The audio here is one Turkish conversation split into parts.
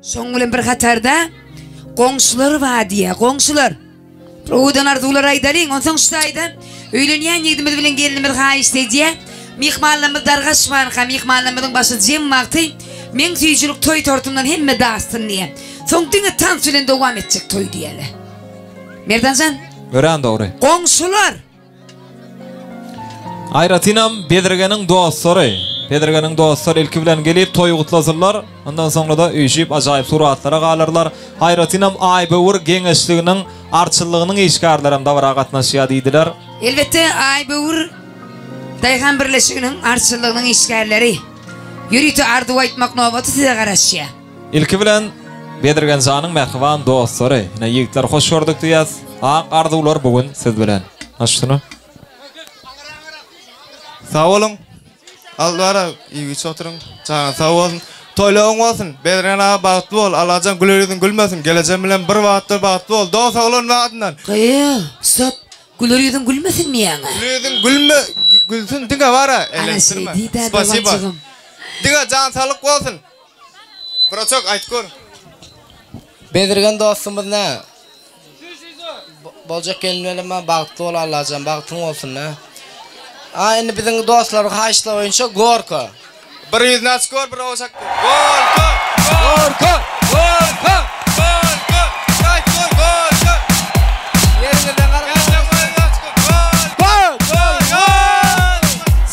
Soňgulen bir hatarda goňşular wadiýa, goňşular. Odan arzular aýdalyň, onsoň şaýda öýlenýän ýigitimiz bilen gelinimiz haýyş edýär. Mihmanlarymyz dargaşman, mihmanlarymyzyň başy jem wagty, men süýçülük toý tortumdan hemme dastyn diýe. Soň diňe tans bilen dowam etjek toý diýerler. Merdanjan? Gören dogry. Goňşular. Aýratynam Bedirgeniň dostlary. Bedirgeniň dostlary ilki bilen gelip toý gutlasyrlar. Ondan soňra da üýşip ajaýyp suratlara galarlar. Aýratynam Aýbewur geňeşliginiň arçylygynyň işgärlerimde bara gatnaşýar diýdiler. Elbette Aýbewur Daýhan birleşiginiň arçylygynyň işgärleri. Ýürüýti ardy aýtmak nobaty size garaşýar. İlki bilen Bedirgen janyň mehriban dostlary. Ine ýigitler hoş gördük diýäs. Arzular bugün siz bilen. Açdyny. Sağ olun. Allara iyi oturun. Sağ olun. Toyluğun olsun. Bedirgen ağa bagtly bol. Alajan gülerýüzüň gülmesin. Geleceğim bilen bir wagtda bagtly bol. Dost olun wagtyndan. Stop. Gülerýüzüň gülmesin mi ýaňa? Gülerýüzüň gülsün diňe bara. Elensirme. Spasiba. Diňe jan sağlyk bolsun. Proçok aýtgor. Bedirgen dostumyz ne? Boljak gelmeli ma bagtly bol alajan, bagtyň bolsun ne? Indi biziň dostlar haýyşla oýunça Gorka. Bir ýüzüne skor, bir oşak. Gorka! Gorka! Gorka! Gorka! Aýtgor Gorka! Ýeriňizden garap.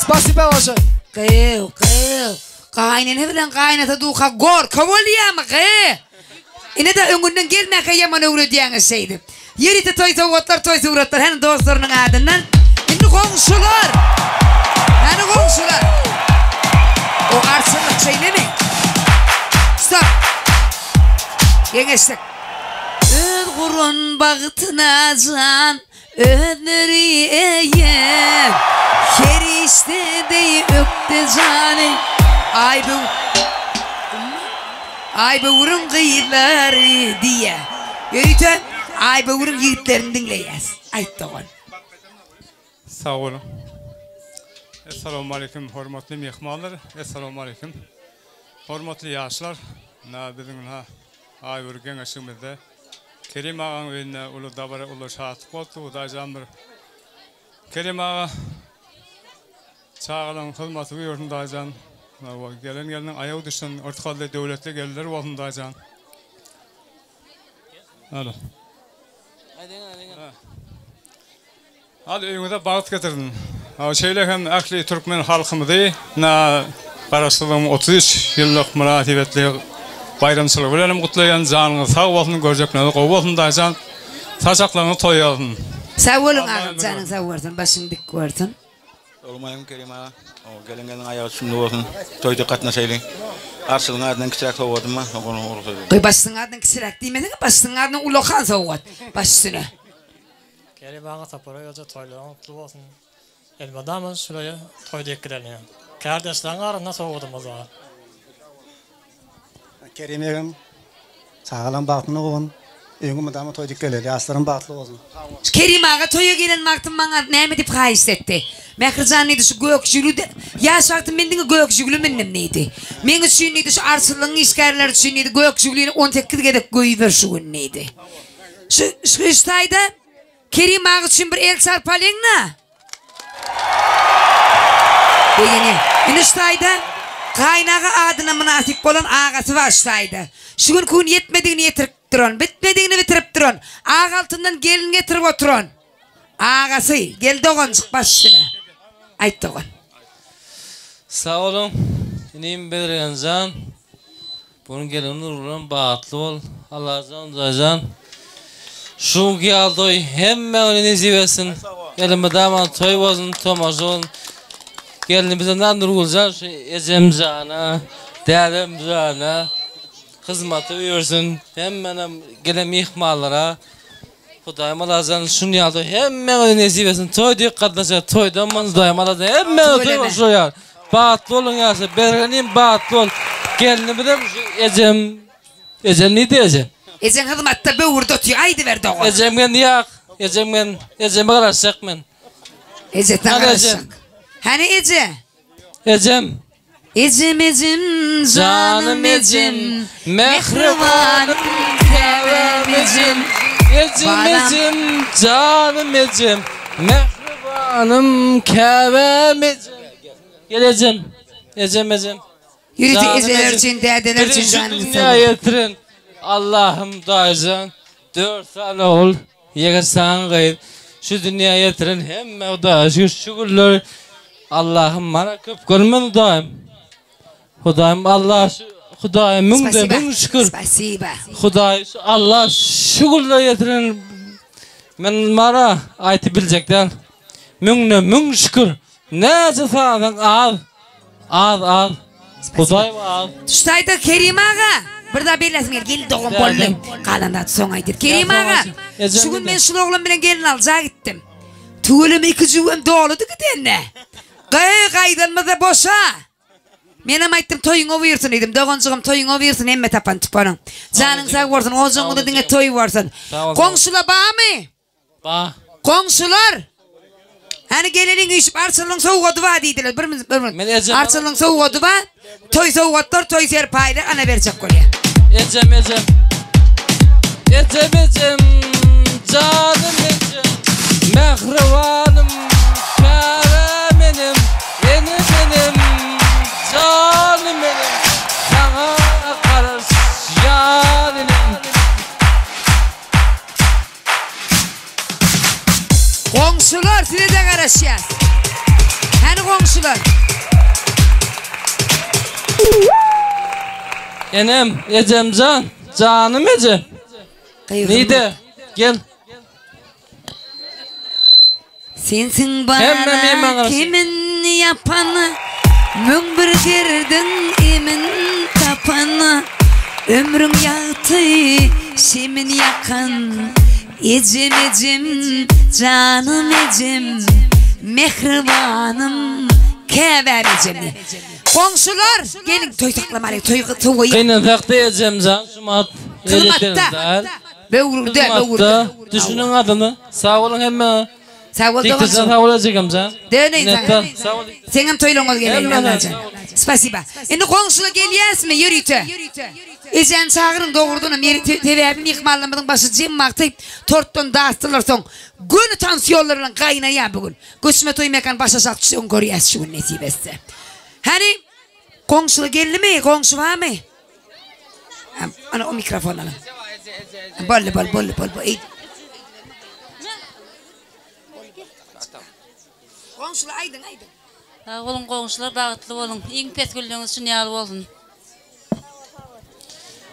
Spasiba oşak. Qew. Qaýnany bilen qaýnata duha Gorka bolýarmy qe? Ine de öňünden gelmäke ýaman öwredýäňiz şeýdi. Ýerite toý sowgatlar, toý suratlar, hem dostlarynyň adyndan. Indi goňşular. Hani goňşular. O arçylyk şeýlemi? Stop. Geňeşlik. Öz gurun bagtyna jan ödleri eýem. Heriştedey ökde jany. Aýbewurun gyýlary diýe. Ýörüýte Aýbewurun ýigitlerini dinleýäs. Aýtdygan. Sağ olun. Assalamu alaikum hormatly mehmanlar. Assalamu alaikum. Hormatly ýaşlar. Biziň Aýbewur geňeşigimizde Kerim agaň öýüne uly dabara uly şahatyk boldy. Daýjan bir Kerim aga çağılan hyzmaty ýörün daýjan. Gelen ayağı düşen ortakalda devletli geldiler bolsun daýjan. Alo. Hadi öňüňde bagyt getirdin. Şeýle hem akly türkmen halkymyzy garaşdyrdyň 33 ýyllyk münasibetli bayramçylyk bilen gutlaýan janyňyz sag bolsun, görjekleri gowy bolsun daýjan. Saçaklaryny toýýaryn. Sag bolun agam, janyň sag bolsun, başyň dik bolsun. Olmayım Kerim ağa. O gelenlerin ayağı şimdi olsun. Toyda katnaşaylı. Arşılığın adından kisirak soğuğadım mı? Başsın adından kisirak değmedin ki başsın adından ulokan soğuğat. Başsını. Kerim ağa tapara yoca toyluğun kutlu olsun. Elmadamız şuraya toyda ekkilerini. Kardeşlerin arasında soğuğadım o zaman. Kerim ağam. Sağlam baktığını oğun. Öňüm adamı toyda ekkilerini. Aslarım baktlı olsun. Kerim ağa toya gelen maktım bana näme dip haýyş etdi. Mährijan neydi şu gökjügülü ýaş wagty mendiňe gökjügülü mennem neydi. Men üçin neydi şu arçylygyň işgärleri üçin neydi gökjügülüni 18 gedek goýup şu gün neydi. Şu iştaýda Kerim ağa üçin bir el sarpalyňna. Begeni iştaýda gaýnaga adyna münasip bolan agasy başlaýdy. Şu gün kun yetmedigini ýetirip duran, bitmedigini bitirip duran. Ağa altyndan gelin getirip oturan. Agasy geldi oğan başyna. Aýtdygan. Sağ olun. Inim Bedirgen jan. Bunun gelini ulan bagtly bol. Allahyň daýjan. Şu geldi hemme onu nezibesin. Gelime daman toy bolsun, tomajon. Gelini bizden nurguljan şu ejem jana, dädem jana. Hyzmaty bersin. Hemmenem gelen mehmanlara. Hudaýym alajan şunu ýaldy. Hemme onu nezibesin. Toyda gatnaşar, toydan manzdaýym alajan. Hemme toy bolýar. Bagtly bolun ýa-da Bedirgenim bagtly bol. Gelini bilen ejem ni diýejem. Ejem hyzmatda böwürde otýar, aýdy berdi oğan. Ejemgen ýak. Ejeme garaşak men. Ejetten garaşak. Hani eje? Ejem. Ecem ecem canım ecem mehribanım kevem ecem Ecem ecem canım ecem mehribanım kevem ecem Geleceğim ecem Yürütü ezeler için dedeler için canını dünya yetirin Allah'ım dayıcan 4 tane ol yegersen gayet şu dünya yetirin hem da şükürler Allah'ım bana köp görmen dayım Hudayım Allah Hudayım mün şükür Hudayım Allah şükürler yetirin men mara aytı bilecekler mün şükür nece sağdan al Hudayım al Tuştayda Kerim ağa burada bellasın gel doğum bollum kalanda soňaydyr Kerim ağa şu gün men şul oğlum bilen gelin alja gittim tuğulum 2 juwum doludy gidenne qaydanmada boşa menem aytdım toyuňa buyursun dedim dogonjugum toyuňa buyursun emme tapan tupanın janyň sag bolsun ojoňda diňe toy bolsun koňsular bamy ba koňsular hani gelelin işip arçılıň soğuğu va diýdiler bir arçılıň soğuğu va toy soğuğutlar toy serpaylar ana berjek bolýar ecem canım ecem mehribanım keremenim benim canım benim sana karış yarim Koňsular size de garaşýar hani koňsular Enem ecem canım ecem neydi gel sensin bana kimin yapanı mün bir girdin emin tapanı ömrüm yağtı şemin yakan ecem canım ecem mehribanım kevem ecem Koňsular gelin toy taklamaly toy Kıynan takta ecem can şumat kılmatta böwürde düşünün adını sağ olun hemme sağ ol dikkat sağ olacağım can deney sen hem toylaňyz gelýän spasiba endi koňsular gelýäsmi ýürüýte ejen çağırın doğurdun tebäbi mihmanlamyň başy jemmakty tortdan dastylar soň gün tansiyonlaryň gaýnaýar bugün göçme toy mekan başasak düşün görýäs şu nesip etse hani koňsular geldimi koňsu bamy ana o mikrofon alın bol koňsular aydın sağ olun koňsular bagtly bolun iň petgülliňiz üçin ýaly bolsun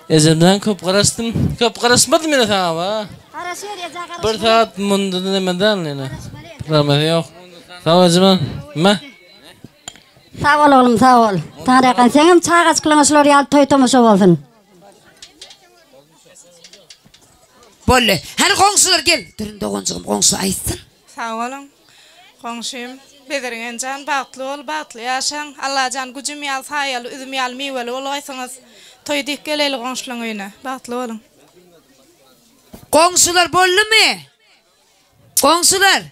Ecemden köp garaşmadım mene sana ba bir saat mundan nemeden ene rahmet yok sağ ol ecem ma sağ ol oğlum sağ ol tarakan seňem çağaç kılňyşlar ýaly toy tomaşa bolsun bolle hani koňsular gel durun dogonjugum koňsu aýtsyn sağ olun koňşum bediriňen jan bagtly bol bagtly ýaşaň Allah jan güjüm ýal saýaly üzüm ýal miweli bolaýsaňyz toy dik geleli koňşularyň öýüne bagtly bolun koňsular bollumy koňsular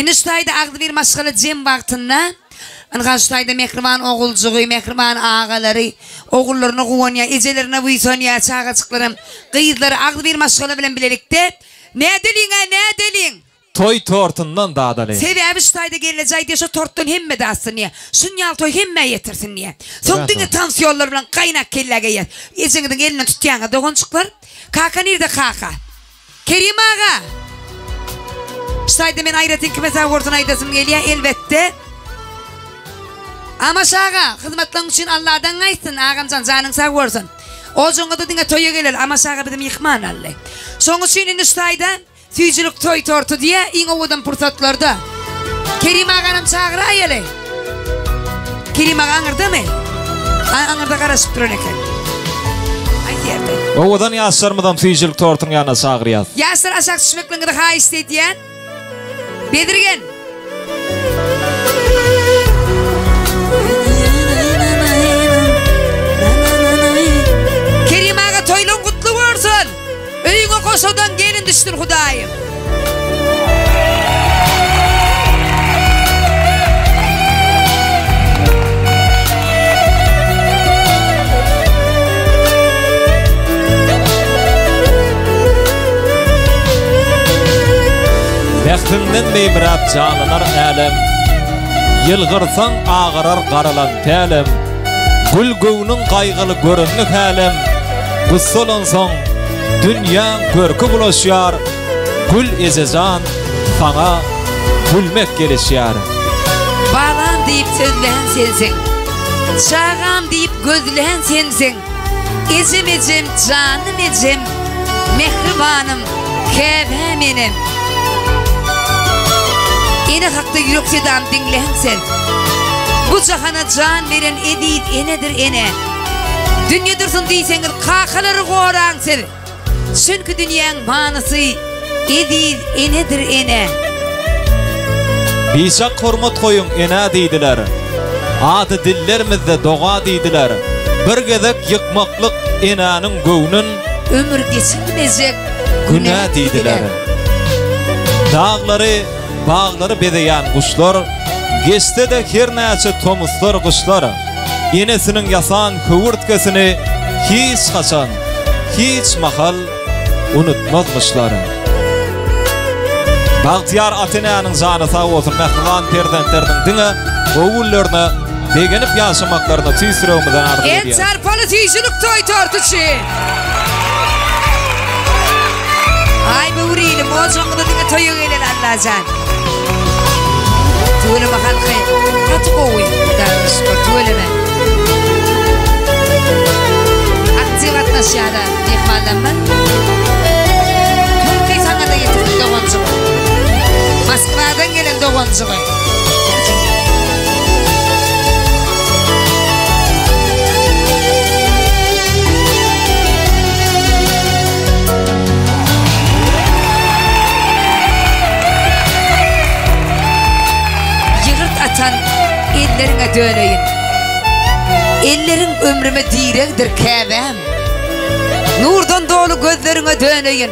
indi şuýda agdy bir maşgala jem wagtynda Angan şuýda mehriban oguljugy, mehriban ağalary, ogullaryny gowanýa, ejelerine buýsanýa, çağaçyklarym, gyýdlary agdy bir maşgala bilen bilelikde. Nädeliň? Toy tortundan dadaly. Sebäbi şuýda gelejek diýe şu tortdan hemme dassyn diýe. Şunýal toy hemme ýetirsin diýe. Soň diňe tansiyonlar bilen gaýnak kelläge ýet. Ejeňiň elinden tutýaňa dogonçyklar. Kaka nerede kaka? Kerim ağa. Şuýda men aýratyn kime sagortun aýdasym gelýär elbetde. Ama şağa, hizmetlerin için Allah'dan aýtsyn, ağamcan janyň sag bolsun. Ojoňa da diňe toýa geler, ama şağa bidim ýykman alle. Soňy şuýny şuýda süýjülük toy tortu diye iň owadan pursatlarda. Kerim ağanam çağıray ele. Kerim ağa aňyrdamy? Aňyrda garaşyp duran eken. Aýdýardy. Owadan ýaşarmadan süýjülük tortuň ýanyna çağırýar. Ýaşar aşak düşmekliňde haýyş diýen. Bedirgen. Kerim ağa toylaň gutly bolsun. Öýüňe koşadan gelin düşdün Hudaýym. Mehrinden meýmirap jalanar älem. Yılgırsan ağarar qaralan tälim. Gül göwnüň qaýgyly görünlik hälim. Gussolansaň dünýä görkü bulaşýar. Gül ezejan saňa gülmek gelişýär. Balam diýip sözlän sensiň. Çağam diýip gözlän sensiň. Ezim ezim janym ezim. Mehribanym, käbä menim. Ene hakda ýürek sedam dinleň sen. Bu jahana jan beren edit enedir ene. Dünýä dursun diýseňiz kakalary goraň sen. Çünki dünýäň manysy edit enedir ene. Bişak hormat koyun ene diýdiler. Ady dillerimizde doga diýdiler. Bir gezek yıkmaklyk enanyň göwnün ömür geçirmezek günah diýdiler. Dağları, bağları bedeýän kuşlar, geçte de her näçe tomuslar kuşlar, enesiniň yasan howurtkesini hiç kaçan, hiç mahal unutmazmışlar. Bagtyar Atenanyň jany sag bolsun, mehriban perzentleriň diňe gowullarna begenip ýaşamaklarına tüýsüregimizden ardy edýär. En çarpaly tüýsülik toý tortuçy. Ay bu uriyle mozoňda diňe toýa gelen Allahjan. Tuğlama halkı katı kovuy. Darış tuğlama. Aktif atnaşyada mehmanlanma. Türkiye sana da getirdik doğancığı. Moskvadan gelen doğancığı. Atan ellerine döneyin. Ellerin ömrüme diregdir käbem. Nurdan dolu gözlerine döneyin.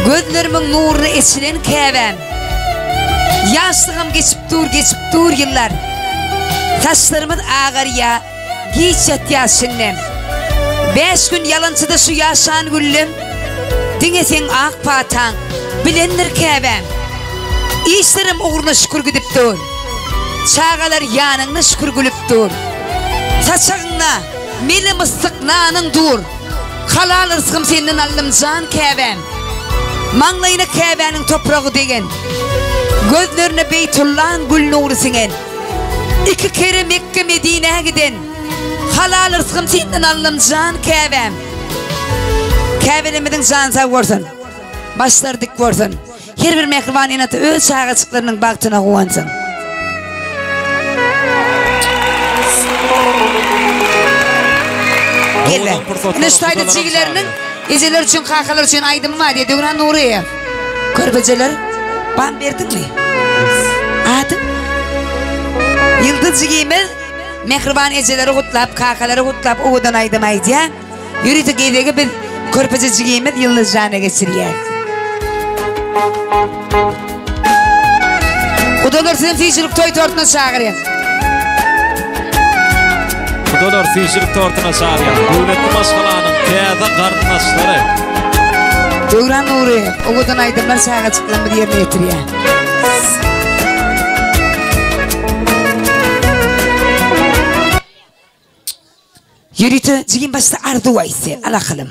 Gözlerimin nurunu esilen käbem. Yaşlığım geçip dur yıllar. Taşlarımın ağır ya, geçet yaşınnem. 5 gün yalancıda şu yaşan güllüm. Dine sen ak patan, bilendir käbem. İşlerim uğruna şükür gidip dur. Çağalar yanına şükür gülüp dur. Saçağına meli mıstıknanın dur. Halal ırzgım senin aldım can käbem. Manglayına käbenin toprağı degen. Gözlerine Beytullah'ın gül nuru singen. 2 kere Mekke Medine'ye giden. Halal ırzgım senin aldım can käbem. Käbelemedin can sağ olsun. Başlar dik olsun. Her bir mehriban inatı öz çağaçıklarının baktığına kuvansın. Gelle. Nüştayda çigilerinin ezeler üçün, kakalar üçün aydın var diye dögünen Nuriye. Körbeceler, ban verdin mi? Adın? Yıldız çigiyimiz, mehriban ezeleri kutlap, kakaları kutlap, oğudan aydın aydı. Yürütü geyvege bir körbece çigiyimiz yıldız canı geçiriyor. Kudalar sizin fiyçilik toy tortuna çağırıyor. Kudalar fiyçilik tortuna çağırıyor. Dövletli maşgalanın teyada kardeşleri. Dögüren Nuri, oğudan aydınlar sağa çıkılan bir yerine getiriyor. Yürütü, cigin başta ardu vaysi, alakılım.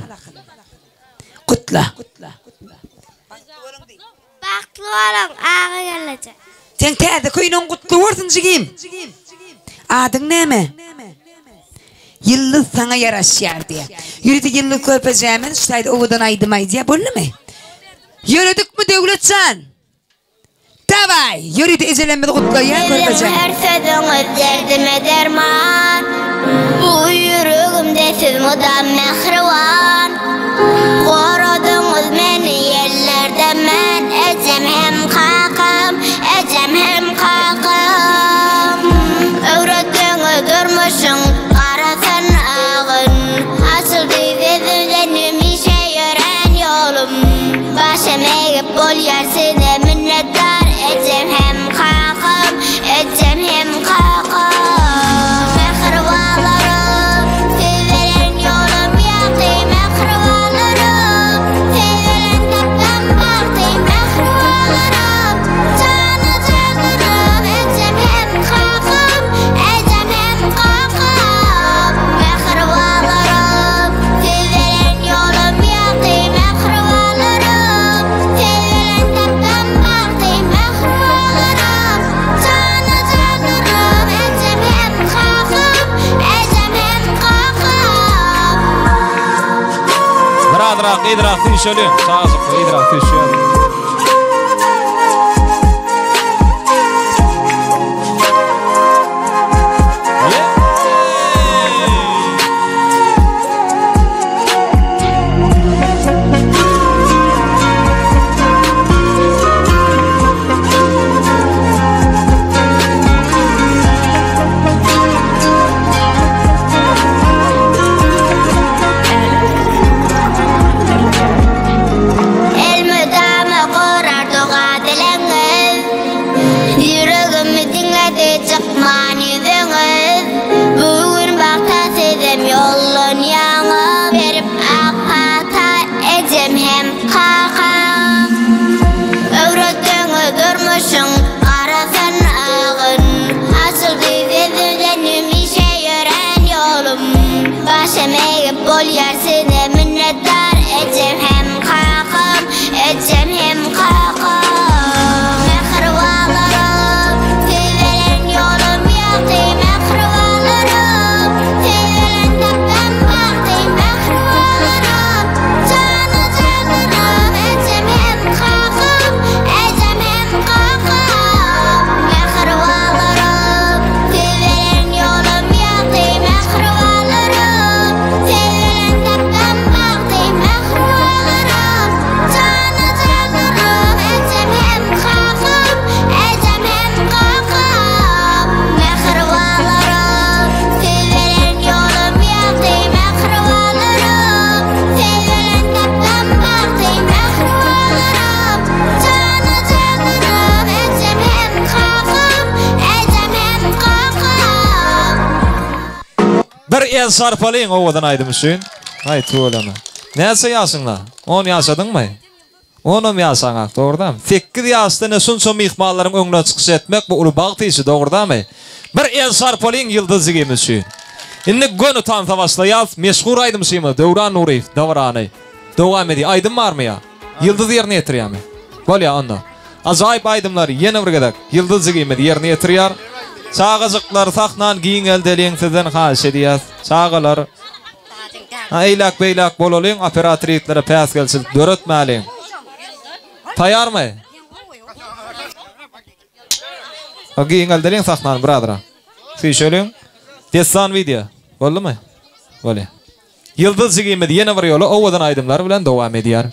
Kutla. Baktlı olan ağa gelecek. Sen teyada köyünün kutlu varsın cigim. Adın ne mi? Yıldız sana yaraşyar diye. Yürüdü yıldız köpeceğimin, şurada ovadan aydımay diye, bunu mu? Yürüdük mü Devletcan? Davay, yürüdü ezelenmedi kutluya köpeceğim. Her sözünüz derdime derman. Bu yüreğimde siz mudam mehrivan. Korudunuz beni yerlerden ben. Ecem hem kakam, ecem hem kakam. Öğrettiğini durmuşsun. Başım eğip bol yersine minnettar. Ecem hem kakam, ecem hem kakam. Mehribalarım, sevelen yolum yaktı. Mehribalarım, sevelen kaptan baktı. Mehribalarım, Sağızrak, idrak tüyşölün. Sağızrak, idrak tüyşölün. El sarpalayın ovadan aydımışsın. Hay tuğlama. Neyse yaşınla? 10 yaşadın mı? 10 yaşanak doğrudan. 8 yaşta ne sunsa mihmalların önüne çıkış etmek bu ulu bağtıysı doğrudan mı? Bir el sarpalayın yıldızı giymişsin. İnne gönü tanıta başlayaz. Meşhur aydımışsın mı? Devran Nurif, Devran'ı. Devam ediyor. Aydın var mı ya? Yıldızı yerine getiriyor mu? Böyle ya onda. Acayip aydınları yeni bir kadar yıldızı giymedi yerine getiriyor. Çağızıklar sahnan giyin eldeliğin sizden haş ediyaz. Çağılar. Eylak beylak bololuyun operatriklere pes gelsin. Dörötmeliyin. Tayar mı? Giyin eldeliğin sahnan bradra. Siz söylüyorsun. Destan video. Oldu mu? Böyle. Yıldızı giymedi yeni bir yolu. Ovadan aydınlar bilen devam ediyor.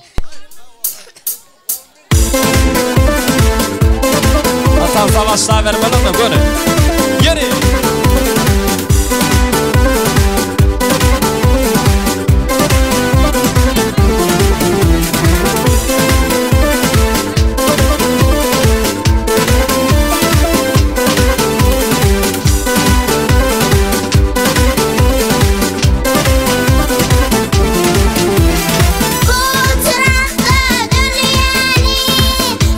Atan savaşlar vermeli mi? Görün. Yeni. Dünyani,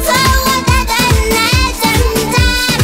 savada dönne zemzem,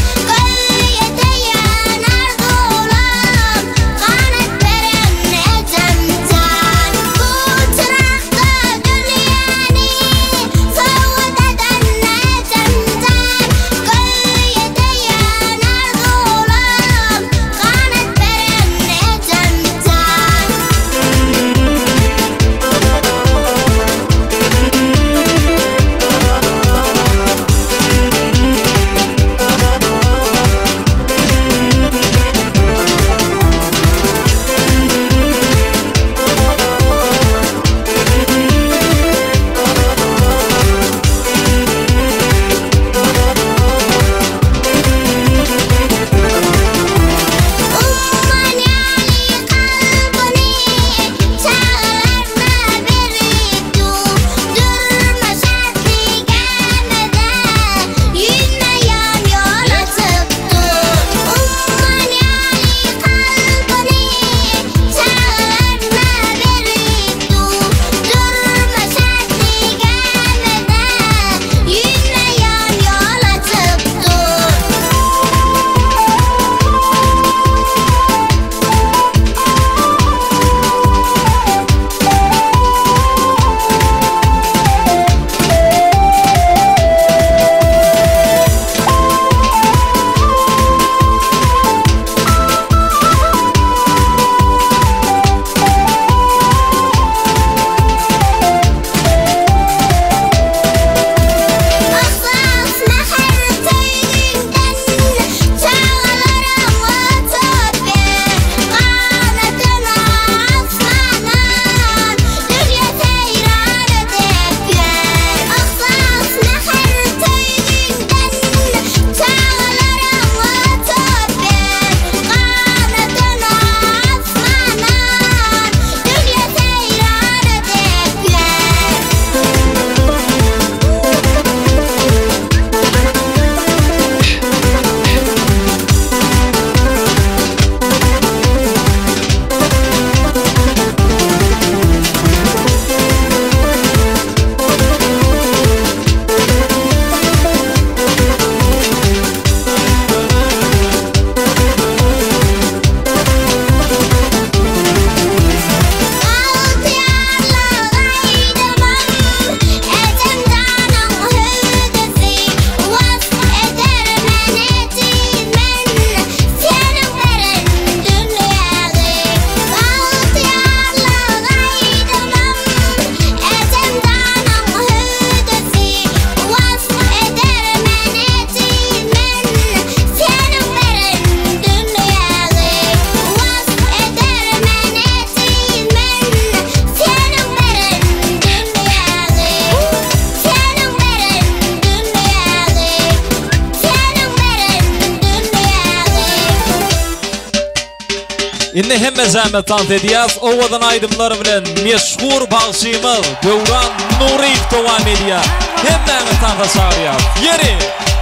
Inne hemme zahmet tant ediyaz. Ovadan aydımları bilen meşhur bağışımız Dövran Nuriyev devam ediyor. Hemme tanta çağırıyaz. Yeri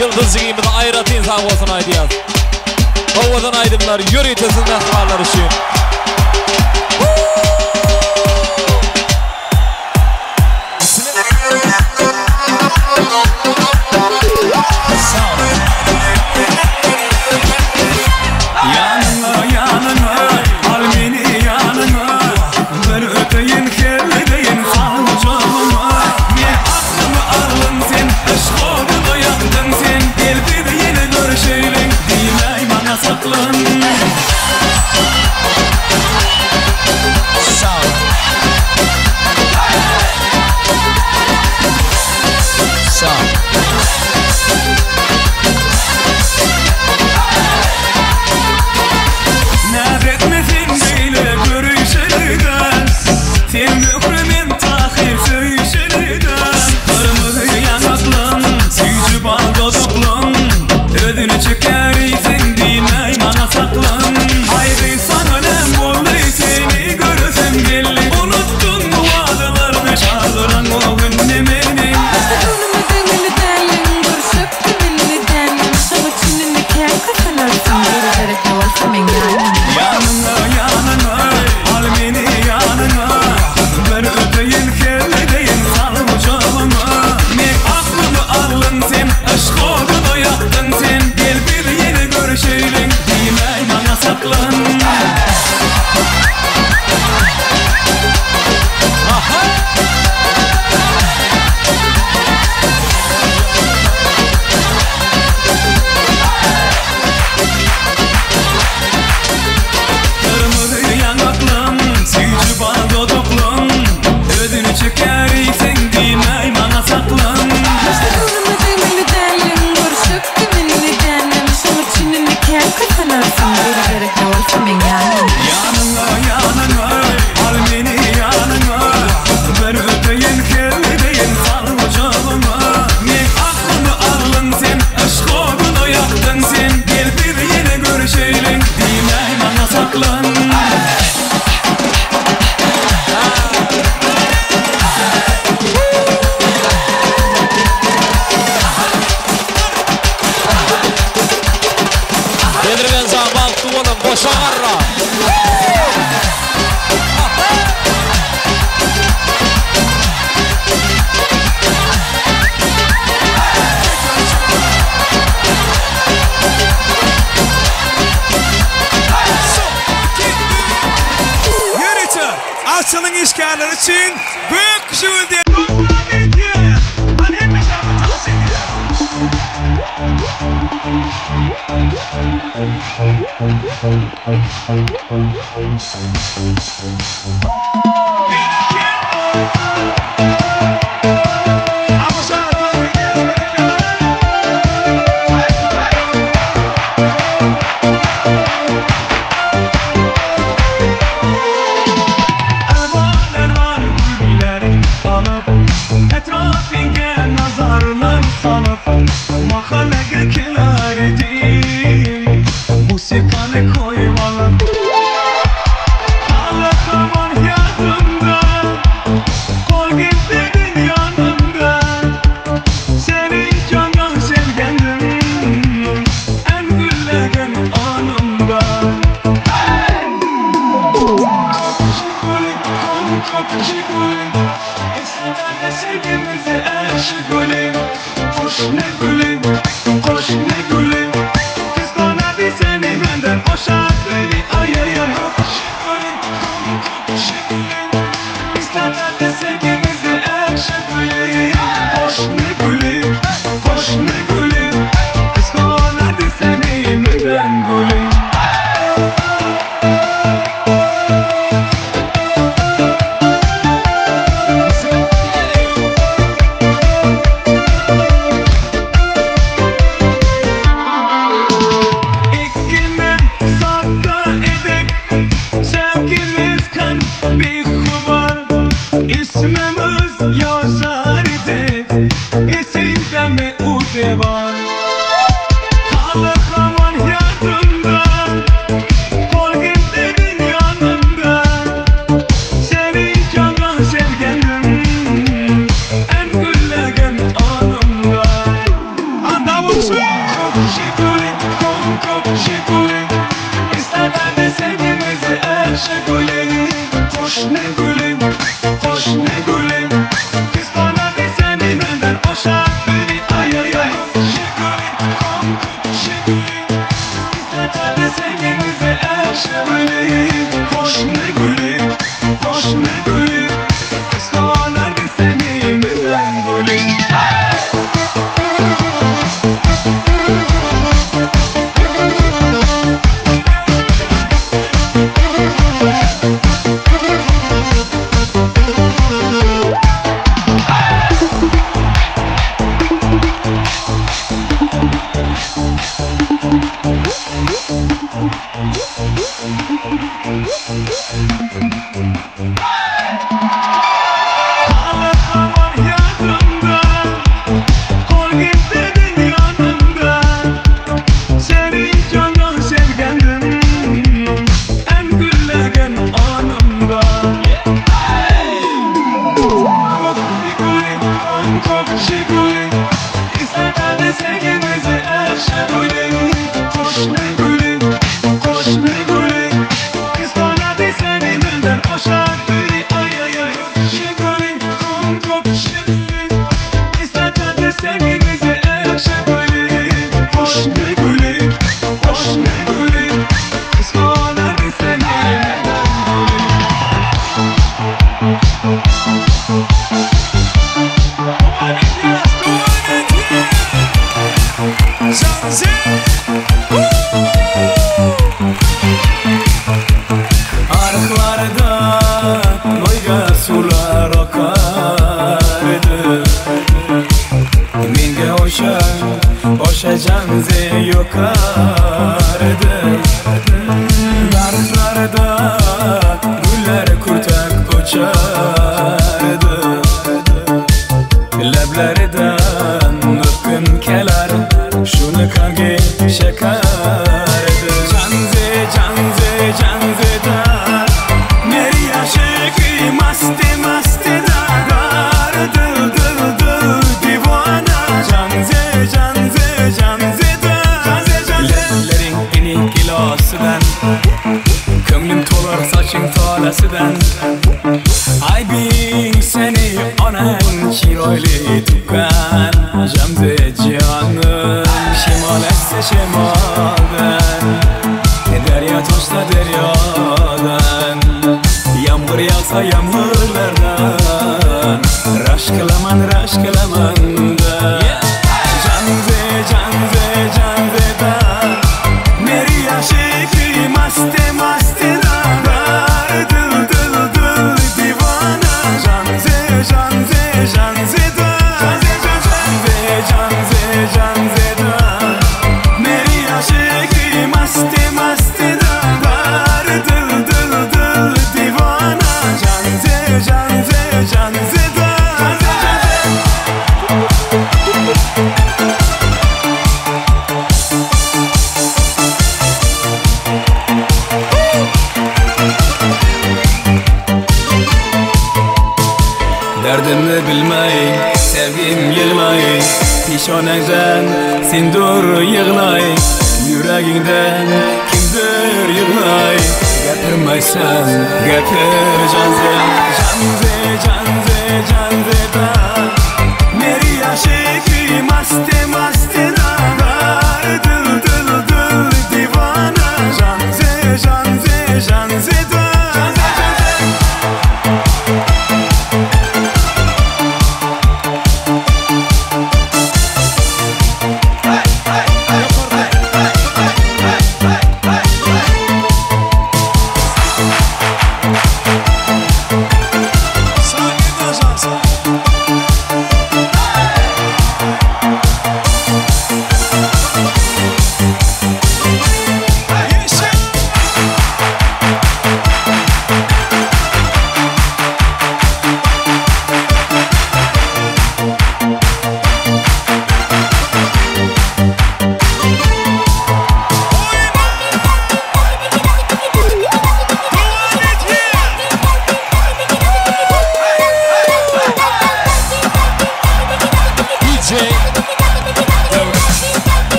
yıldız gibi ayratin sağ olsun aydiyaz. Ovadan aydımlar yürü tesinden sağlar için.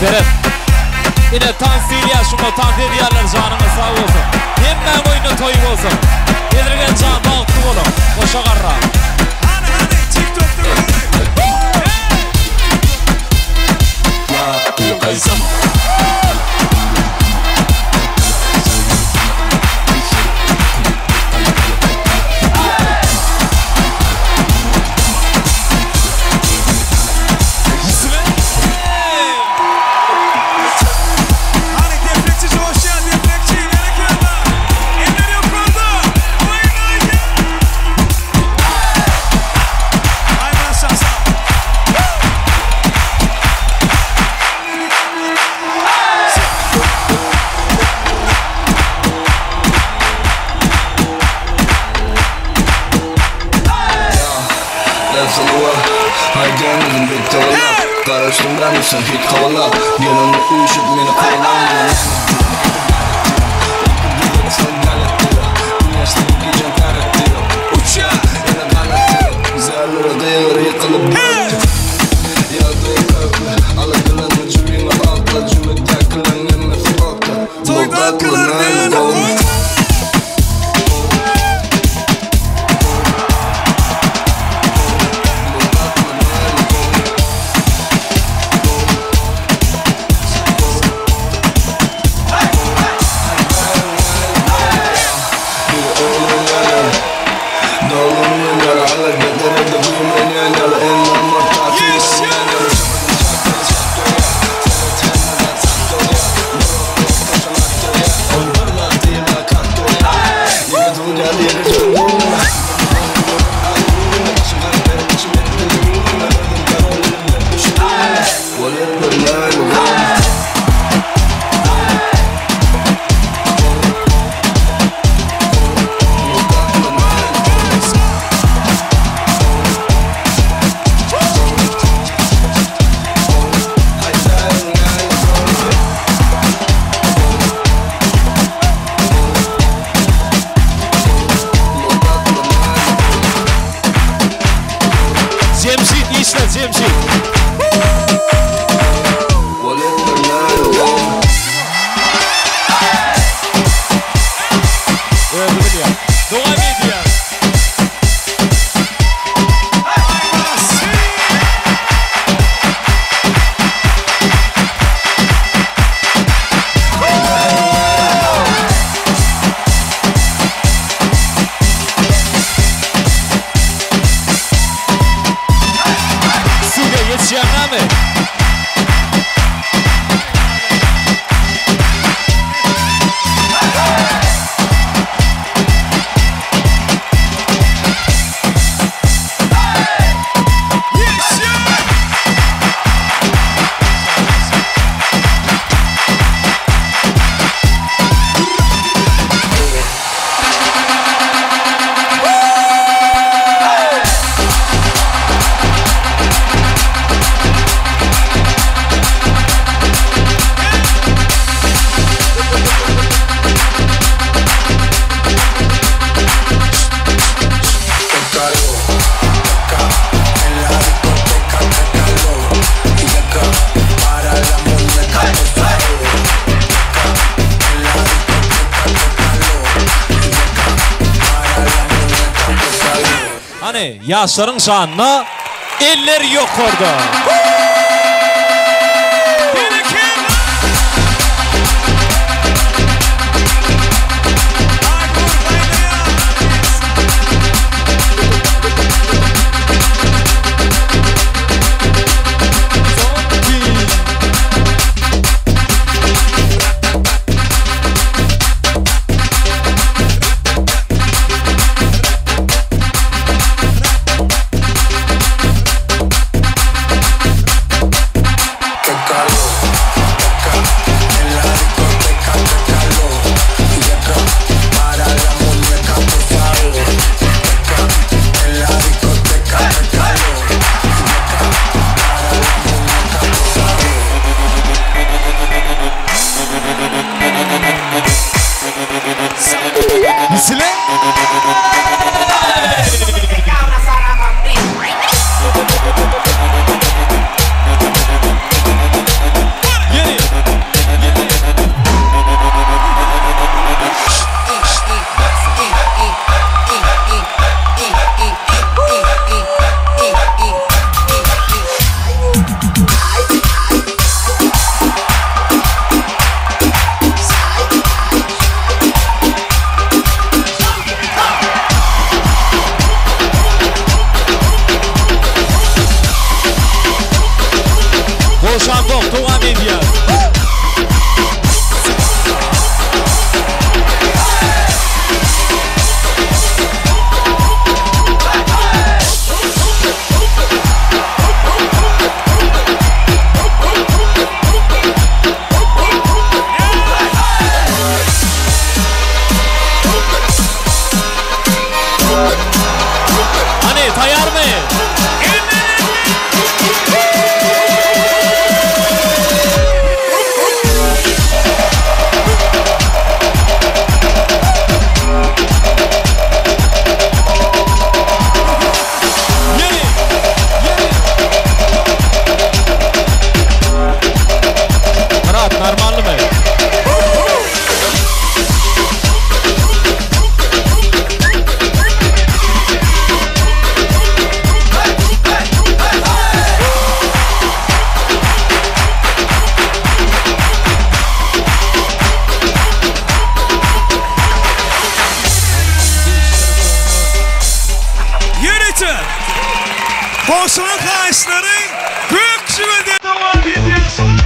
Serep. Yine Tansilya şunu tanzir diyarlar canına sağ olsun. Hemen oyunu toy olsun. Yedirgen can bağıttı olun. Boşa qarra. Kaysan. Karıştımdan mısın hit kavala yanımda uyuşup beni kovalan sen galettira güneşte gecen karettira uça yana galettira güzellere dayanır yıkılıp yazdığı kalkla aladılarını cümleme altla cümle takılan nefes altla toyda kılardan doğum Yaşların şanına eller yok orada. Hani tayar mı? Нормально mı? Yönetim! Konsolun karşıları büyük şivede devam ediyorsun.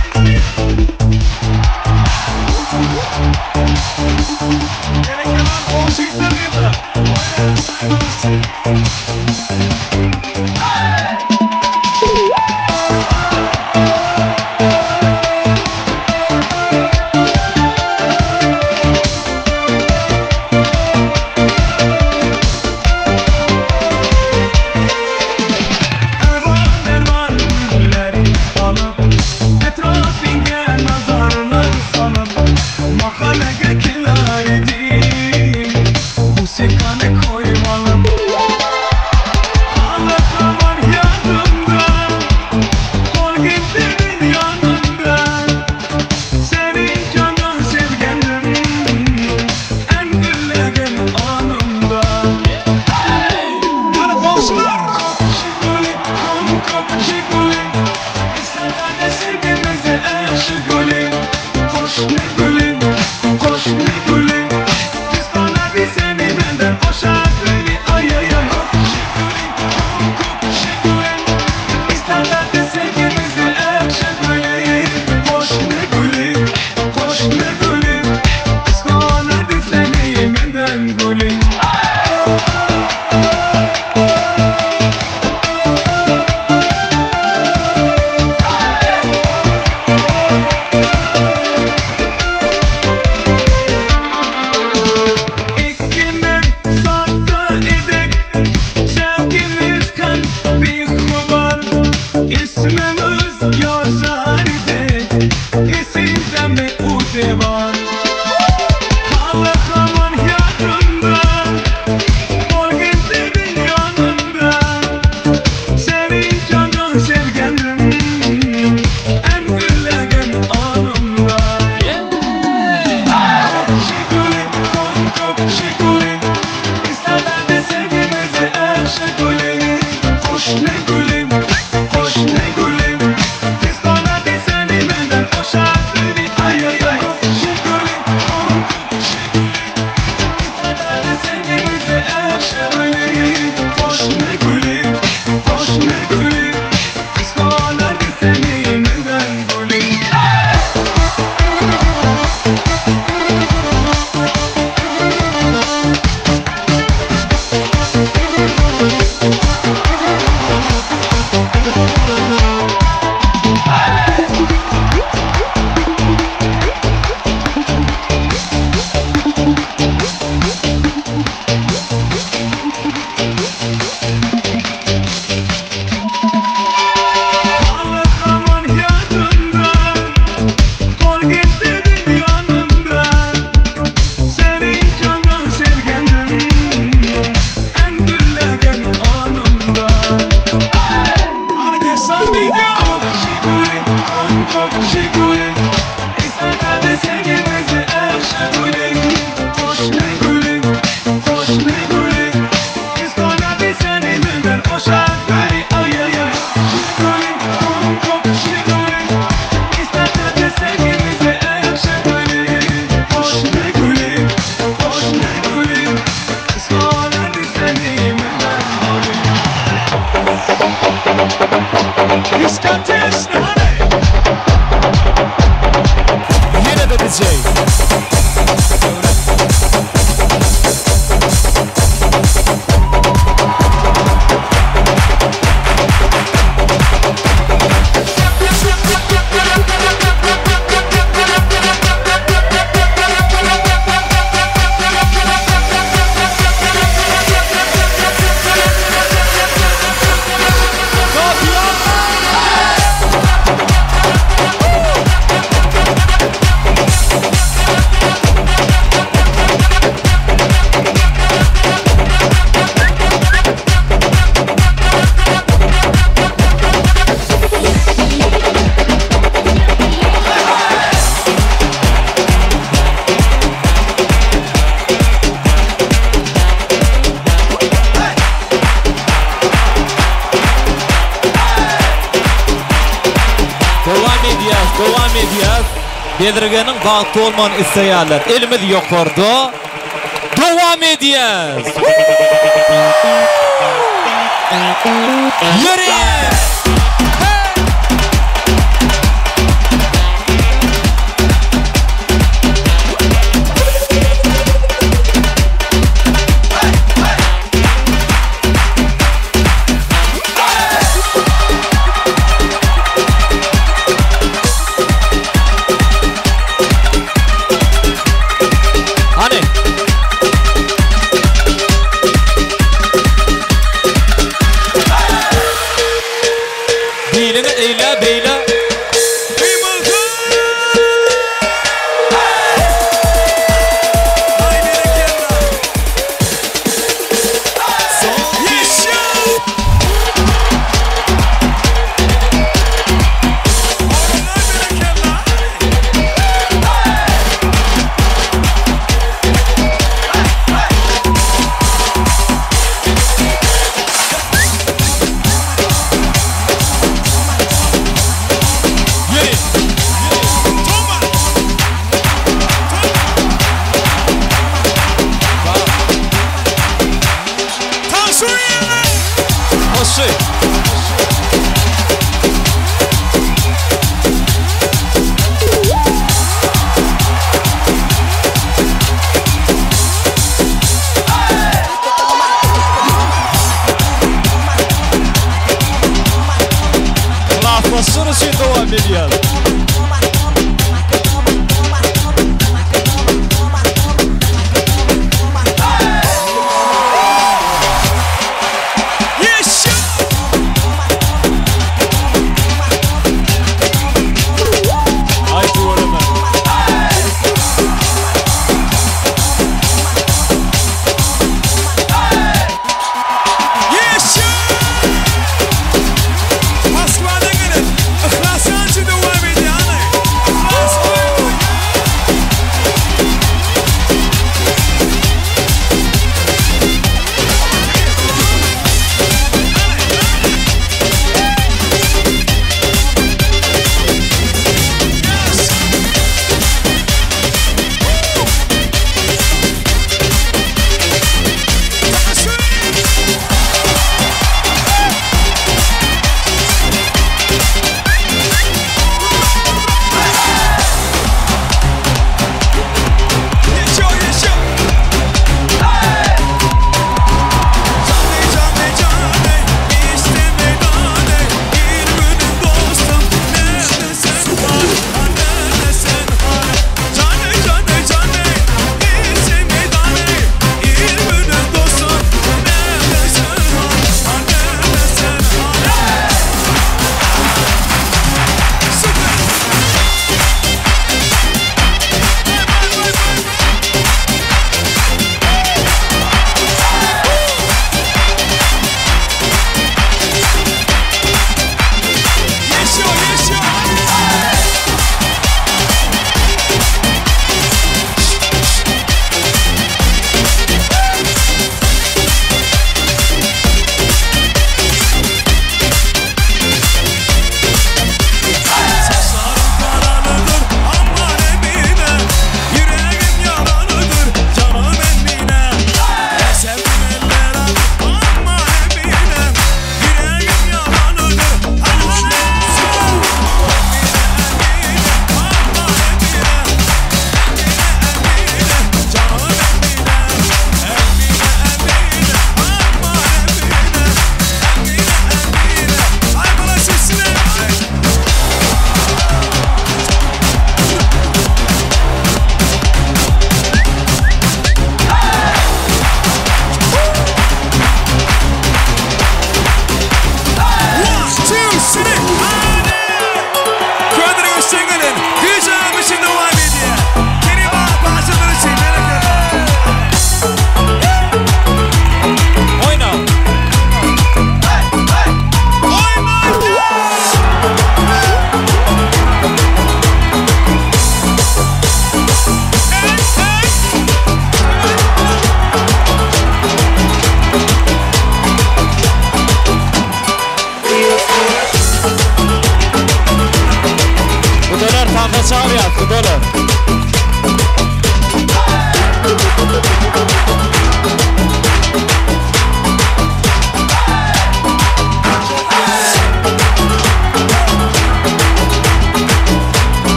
Bedirgenin bagtly bolman isleýärler. Elimiz ýokarda. Dowam edýäs. Yürü! Moskva'da gelin. İhlasın içinde devam edin.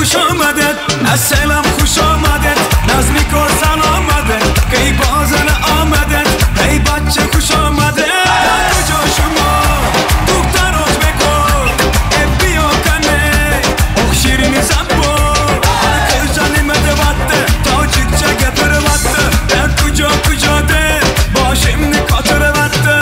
خوش آمدت السلام خوش آمدت نظمی کار سلامدت کی بازن آمدت ای بچه خوش آمدت کجا شما دکتر آج بکن بیا کنه اخ شیرین زنبور کجا نمده وقته تا چکچه گپر وقته کجا ده باشیم نکاتر وقته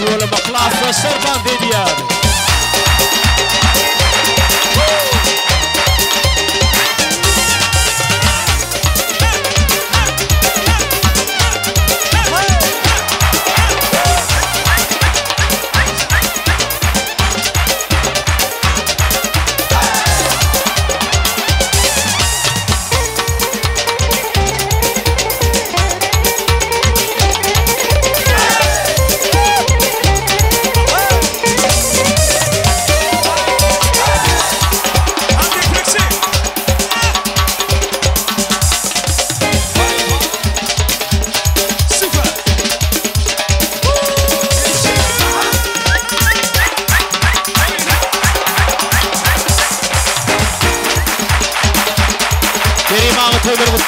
ولا مخلاص الشربان دي ديالي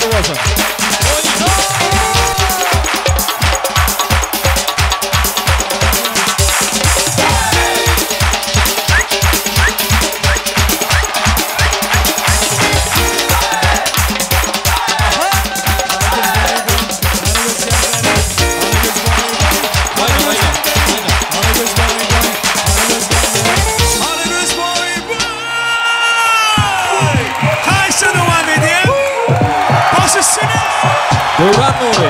Batlı olsun. Duran Nuri.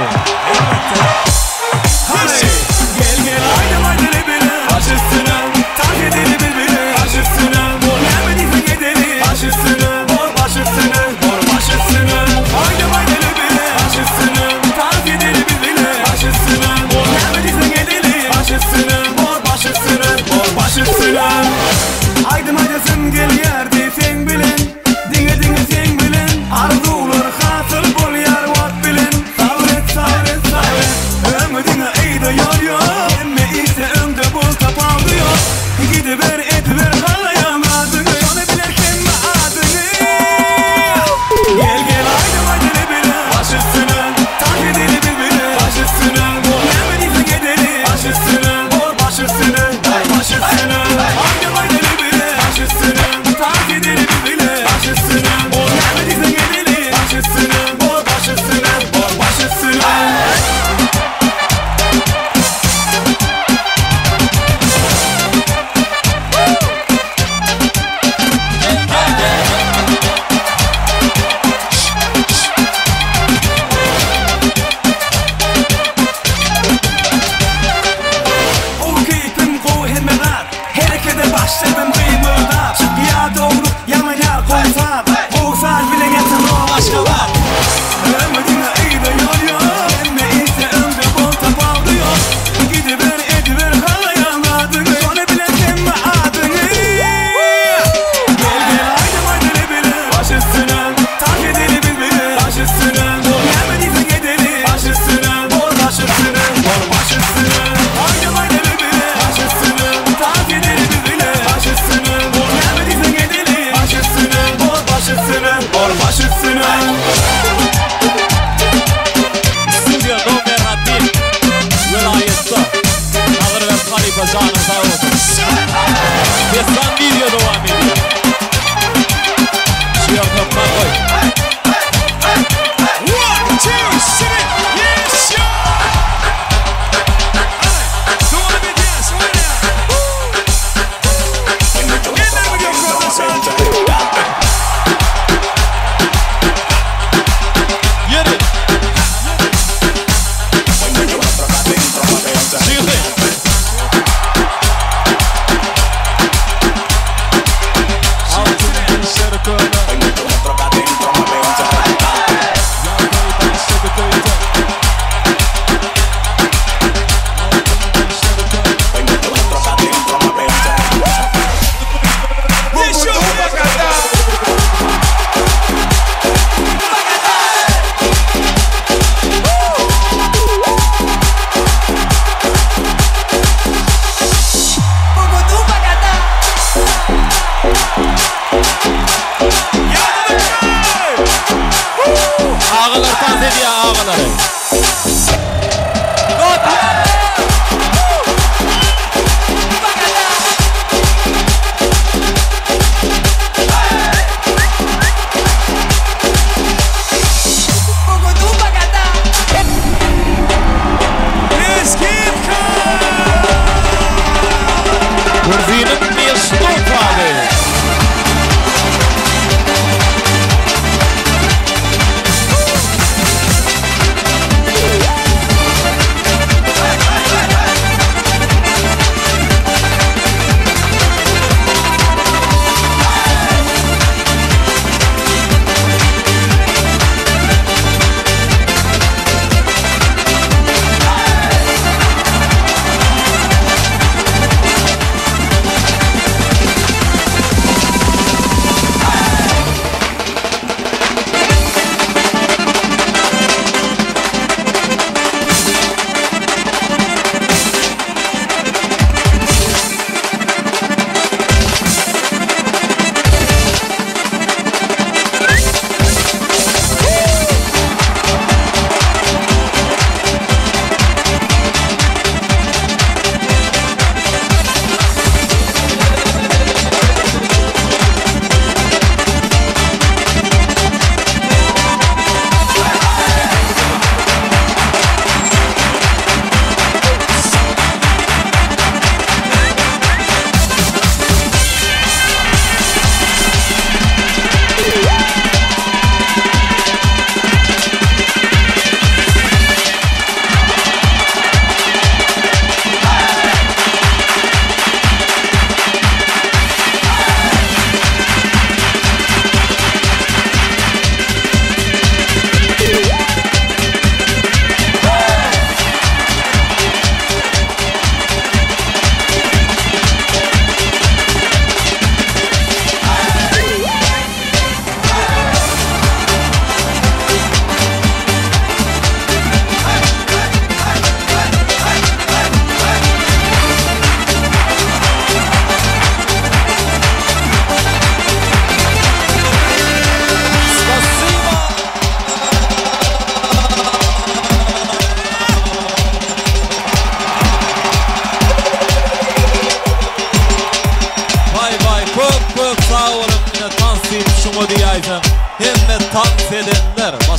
Gel gel haydi haydi bile aşısına tak edeli birbirine aşısına mor nemedi fengedeli aşısına mor başısına mor başısına haydi haydi bile aşısına tak edeli birbirine aşısına mor nemedi fengedeli aşısına mor başısına mor başısına haydi haydi sen gel yerde sen bilen dinge dinge sen bilen arzular hatır bol yar vat bilen sabret sabret sabret ömrüne eyde yar yar emme ise önde bol tapaldı yok gidiver ediver kalayamadım onu bilerken mi adını gel gel haydi haydi bile aşısına tak edeli birbirine aşısına bol emriyse gedeli aşısına bol başısına bol başısına haydi haydi bile aşısına tak edeli birbirine aşısına bol emriyse gedeli aşısına bol başısına bol başısına Okeyim koymalar harekete başladım kıymırda ya doğru yaman ya koysam koysam bile getir o başkalar ömrüne iyi de yol yok emme ise önde bol tapaldı yok gidiver ediver kalayamadım onu bilen mi adını gel gel haydi haydi bile aşısına tak edeli birbirine aşısına bol yemediyse gedeli aşısına bol başısına bol başısına haydi haydi bile aşısına tak edeli birbirine aşısına bol yemediyse gedeli aşısına bol başısına bol başısına Studio Nomer Rabbim vilayette Nazır ve Khalifa Canım sağ olsun. Destan video devam ediyor. Şiar kapma koy. 1, 2, 3, yes yo doğru bir dance oyna neler mi yok orada Yeri. Sigue. Ağalar taz ediyor ağaları. Kurzi'nin bir stop abi.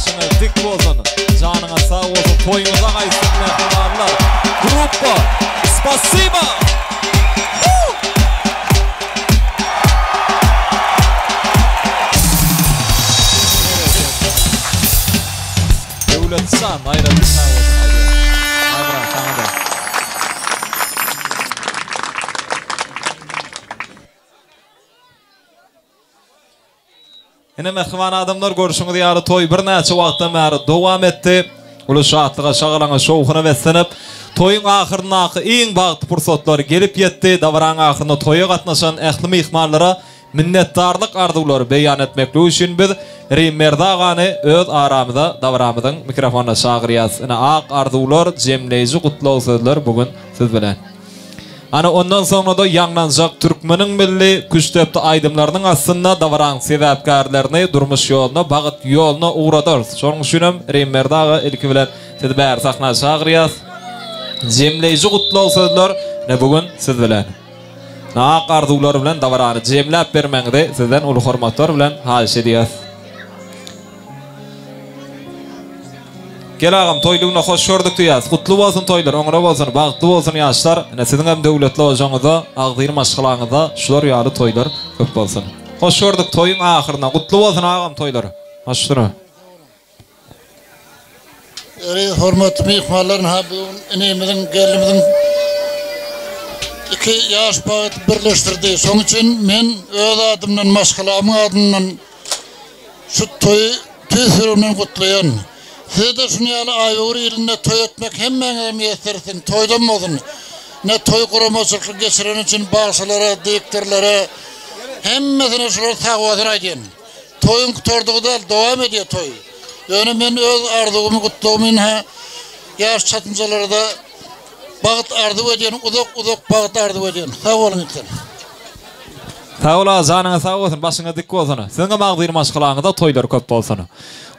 Başına dik bolsun. Canına sağ olsun. Toyunuza gaýsyn mehmanlar. Gruppa. Spasiba. Devletsan ayrıldı sağ olsun. Ayran sana da. Ene mehman adamlar görüşüňiz ýaly toy bir näçe wagtdan bäri dowam etdi. Ulu şatlyga şagalaňa şowhuna beslenip, toyun ahyryna iň bagty pursatlary gelip ýetdi. Dawran ahyryna toýa gatnaşan ähli mehmanlara minnetdarlyk arzuwlary beýan etmekle üçin biz Rimerda agany öz aramyda dawramydyň mikrofonuna çagyrýas. Ene ak arzuwlar jemleýici gutlaw sözler bugün siz bilen. Ana ondan sonra da ýanglanjak türkmeniň milli güçtepdi aýdymlarynyň aslynda dawran sebäpkärlerini durmuş ýoluna, bagyt ýoluna uğradar. Şonuň üçin hem Rimerda aga ilki bilen siz bäri sahna çagyrýas. Jemleýici gutlaw sözler ne bugün siz bilen. Ak arzuwlar bilen dawrany jemläp bermeňde sizden uly hormatlar bilen haýyş edýäs. Gel ağam toyluğuna hoş gördük diýäs. Gutlu bolsun toylar, oňra bolsun, bagtly bolsun ýaşlar. Ene siziň hem döwletli ojaňyzda, agdyr maşgalaňyzda şular ýaly toylar köp bolsun. Hoş gördük toyuň ahyryna. Gutlu bolsun ağam toylar. Hoşdur. Hormatly mehmanlar, ha bu enemiziň gelimiziň 2 ýaş bagyt birleşdirdi. Şoň üçin men öz adymdan maşgalamyň adyndan şu toy tüsüründen gutlaýan. Siz de şunu ýaly aýwry ýylynda toy etmek hemmeňe meýersin, toýdan bolsun. Ne toy guramaçylyk geçiren üçin bagşylara, direktorlara hemmesine şular sagawatyn aýdyn. Toyun tutardygda dowam edýär toy. Ýöne men öz arzuwumy gutlawyň ha ýaş çatynjalarda bagyt arzuw edýän, uzak bagyt arzuw edýän. Sag bolun sen. Sağ ol azanyňa sag bolsun, başyňa dik bolsun. Seňe magdyr maşgalaňyzda toylar köp bolsun.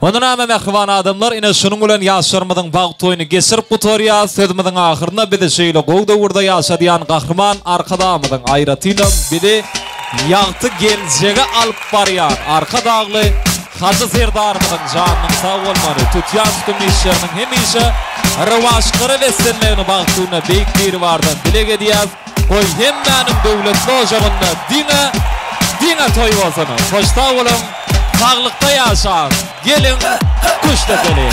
Ondan ama mehman adamlar ine şunun bilen ýaşlarymyzyň bagyt toýuny geçirip gutarýar. Sözümiziň ahyryna bir de şeýle gowda urda ýaşadýan gahrman arkadamyzyň aýratyna biri ýagty geljege alyp barýar. Arka dagly Hacı Serdarymyzyň janynyň sag bolmary, tutýan tutumyşlarynyň hemişe rewajkary beslenmegini bagtyna beýikleri bardan dilek edýär. Koy hemmäniň döwletli ojagyna diňe toy bolsun. Hoşta bolun. Sağlıkta yaşar. Gelin kuşta gelin.